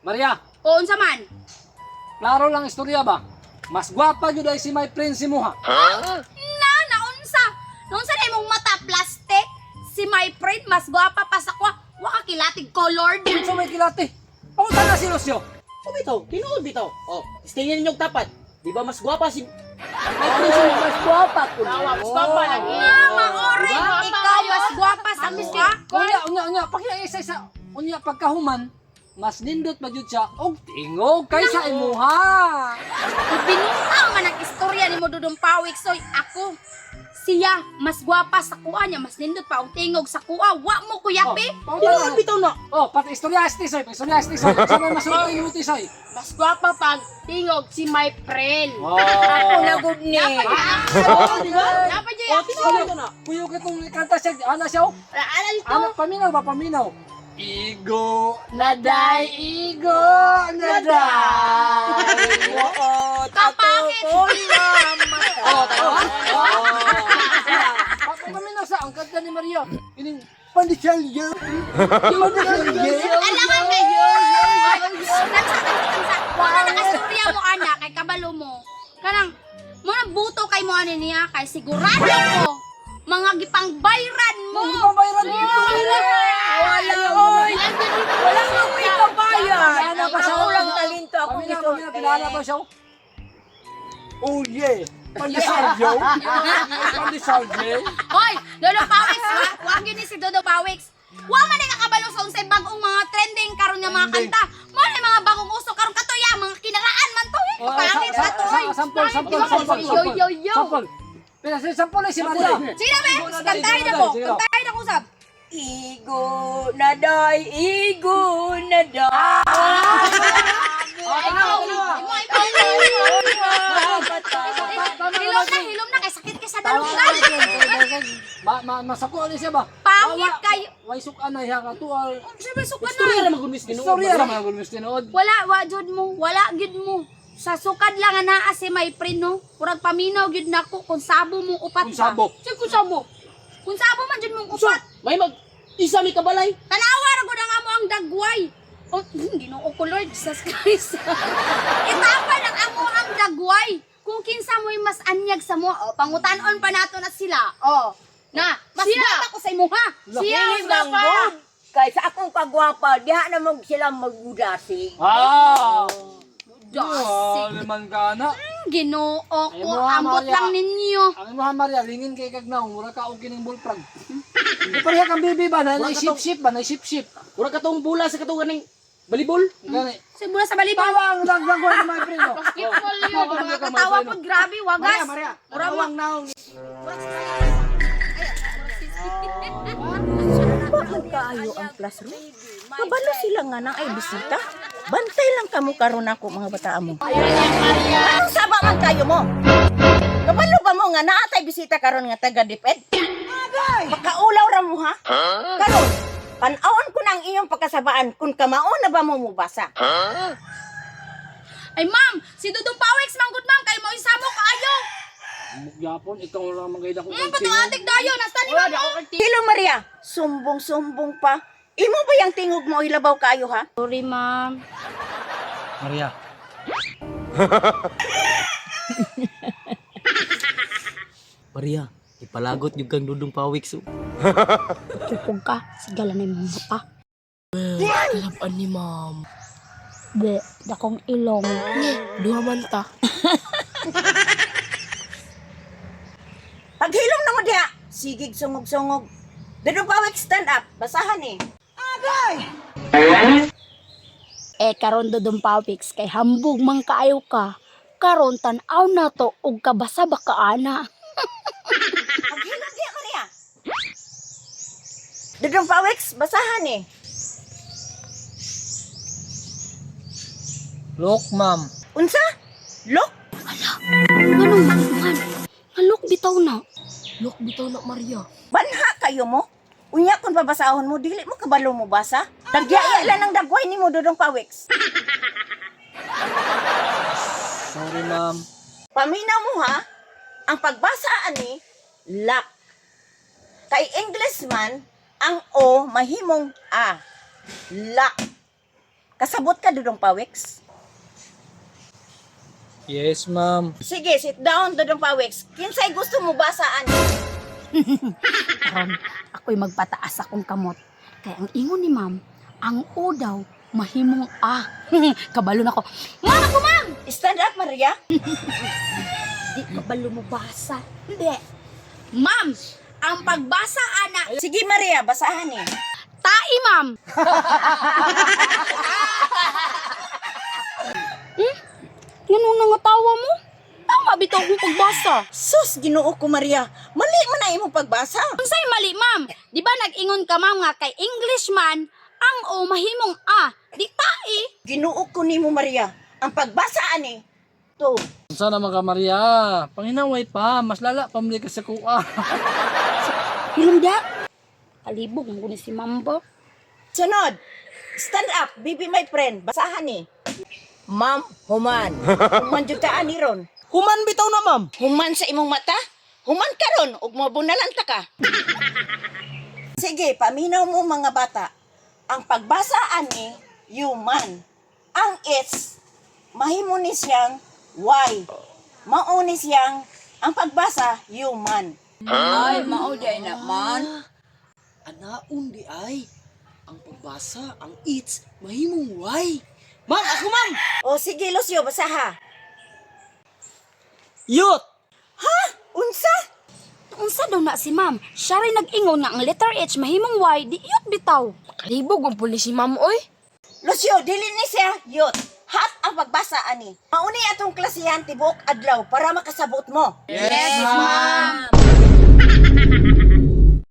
Maria, O unsa man? klaro lang istorya ba? Mas gwapa jud ay si my friend si Muha. Naunsa? Naunsa na imong mata plastic? Si my friend mas gwapa pa sa kwa. Wa ka kilatig colored. Unsa may kilati? Pangunta na si Lucio. O bitaw, tinuod bitaw. O, tingnan ninyong tapat. Di ba mas gwapa si... Mas gwapa ko. Mas gwapa lagi. Maoray, Diba? ikaw mas gwapa sa mukha. Unya, isa-isa. Unya, pagkahuman, mas nindot pa jud siya og tingog kaysa imuha. Ibinuntaw man ang istorya ni mo Dudong Pawik. So, ako, siya, mas gwapa sa kuha niya. Mas nindot pa og tingog sa kuha. Wa mo kuyapi. Tinuod bitaw na. Oh, pati istorya asti soy, istorya asti soy. Sa may masuot ni Muti soy. Mas gwapa pag tingog si my friend. Oh. na good ni. O, di ba? Dapat O, dyan. tinuod bitaw na. Kuyo kitong kanta siya, ana siya. Oh. Alala ito. Ano paminaw ba paminaw? Igo naday, igo naday. Oo, Kapakit. Paminaw sa ang kanta ni Maria. Ining pandisyalyo. Pandisyalyo. Alangan kayo. Wala na kastorya mo, anak. Kay kabalo mo. Kanang, muna buto kay mo ano niya. Kay sigurado ko. Mga gipang bayran mo. Pabayran dito. Wala, oy. Wala nga ko ikabayan. Ano pa siya? Ako lang talento ako Paminaw, nito. paminaw, kilala pa siya. Oh yeah. Pandisyalyo. Pandisyalyo. Hoy, Dodo Pawiks, wag yun ni si Dodo Pawiks. Wa man na nakabalo sa unsay bagong mga trending karon nga mga kanta. Mo na mga bagong uso karon katoya, mga kinaraan man to. Pangit sa to. Sampol. Sampol. Pero sampol ay si Maria. Sige be, kantahin ako. Kantahin ako usab. Igo naday, igo naday. Hilom na kay sakit kay sa dalungan. Masako ni siya ba? Pangit kayo. Way sukan na siya katual. Sabi suka Istorya na. na magumis tinuod. Storya ra mga gusto tinuod. Wala jud mo, wala gid mo. Sa sukad lang ana si my friend no. Murag paminaw gid nako kung sabo mo upat Kung sabo. Sige kung sabo. Kung sabo man jud mong So, upat. may isa may kabalay. Tanawa ra gud ang amo ang dagway. Oh, Ginoo ko Lord Jesus Christ. Itapa ng amo ang dagway. Kung kinsa mo'y mas anyag sa mo, oh, pangutan-on pa nato na sila. Oh. Na, mas gwapa ko sa imo ha. Siya mas Lang gwapa. good. Kaysa akong kagwapa, diha na mag sila magudasi. Liman ka na. Ginoo Ay, ko, mo, ambot Maria. lang ninyo. Ang imuha Maria, lingin kay kagnaw, mura ka og kining bullfrog. Ipareha kang bibi ba na ship-ship ba, na ship-ship. Mura katong bula sa katong kaning balibol. Gani. Simula sa balibang. Tawa ang dagdag ko my friend. oh. Basketball yun. Mga katawa po, grabe, wagas. Maria, Mura mo. tawang naong. Bakit kaayo ang classroom? Kabalo sila nga nang ay bisita. Bantay lang kamo karon ako mga bata mo. Anong saba man kayo mo? Kabalo ba mo nga naatay bisita karon nga taga Diped? Makaulaw ra mo ha? Karon, pan-aon ko na ang iyong pagkasabaan kung kamao na ba mo mubasa. Ay ma'am, si Dudong Pawiks, manggod ma'am, kayo mo isamo ka ayo. Yapon, ikaw lang magayda ko. Patong atik dayo, nasta ni ma'am. Hello Maria, sumbong-sumbong pa. Imo ba yung tingog mo ilabaw kayo ha? Sorry ma'am. Maria. Maria, ipalagot yung kang Dudong Pawik so. Tupog ka, sigala na yung mata. Kalaban ni ma'am. Be, dakong ilong. Duha man ta. Paghilom na mo diha, sigig sungog-sungog. Dudong Pawik, stand up, basahan eh. Karon Dudong Pawiks, kay hambog man kaayo ka. Karon tan-aw na to, ug kabasa ba ka ana? Paghilom diha, Maria. Dudong Pawik, basahan eh. Look, ma'am. Unsa? Look? Ganong man. Halok bitaw na. Look, bitaw na Maria. Banha kayo mo? Unya kung babasahon mo, dili mo kabalo mo basa? Nagyaya lang ng dagway ni mo, Dudong Pawiks. Sorry, ma'am. Paminaw mo ha, ang pagbasa ani, lock. Kay English man, ang O mahimong A. Lock. Kasabot ka Dudong Pawiks? Yes, ma'am. Sige, sit down Dudong Pawiks. Kinsay gusto mo basaan? Karon, ako'y magpataas akong kamot. Kaya ang ingon ni ma'am, ang o daw, mahimong a. Kabalo na ko. Ma'am ako, ma'am! Stand up, Maria. Di kabalo mo basa. Hindi. Ma'am, ang pagbasa, ana, Sige, Maria, basahan eh. tai, ma'am. Ganun na nga tawa mo? Tama bitaw akong pagbasa. Sus, Ginoo ko, Maria. Mali man na imong pagbasa. Unsay mali, ma'am? Di ba nag-ingon ka, ma'am, nga kay Englishman, ang o mahimong a. Di tai. Ginoo ko nimo, Maria. Ang pagbasa ani. To. Sana mga Maria, panginaway pa, mas lala pa muli ka sa kuha. Hilumda. Kalibog ang guni si ma'am ba? Sunod. Stand up, bibi my friend. Basahan ni. Ma'am, human. Human jud ka ani ron. Human bitaw na, ma'am. Human sa imong mata? Human ka ron, ug mabunalan ta ka. Sige, paminaw mo mga bata. Ang pagbasa ani, human. Ang it's, mahimo ni siyang why. Mao ni siyang, ang pagbasa, human. Ay, mao di ay naman. Anaon di ay. Ang pagbasa, ang it's, mahimong why. Ma'am, ako ma'am. O sige, Lucio, basaha. Youth. Ha? Unsa? Unsa daw na si ma'am? Siya rin nag-ingon nga ang letter H mahimong Y, di iyot bitaw. Kalibog ang pulis si ma'am, oy. Lucio, dili ni siya, yut. Hat ang pagbasa ani. Mauni atong klasihan tibuok adlaw para makasabot mo. Yes, ma'am.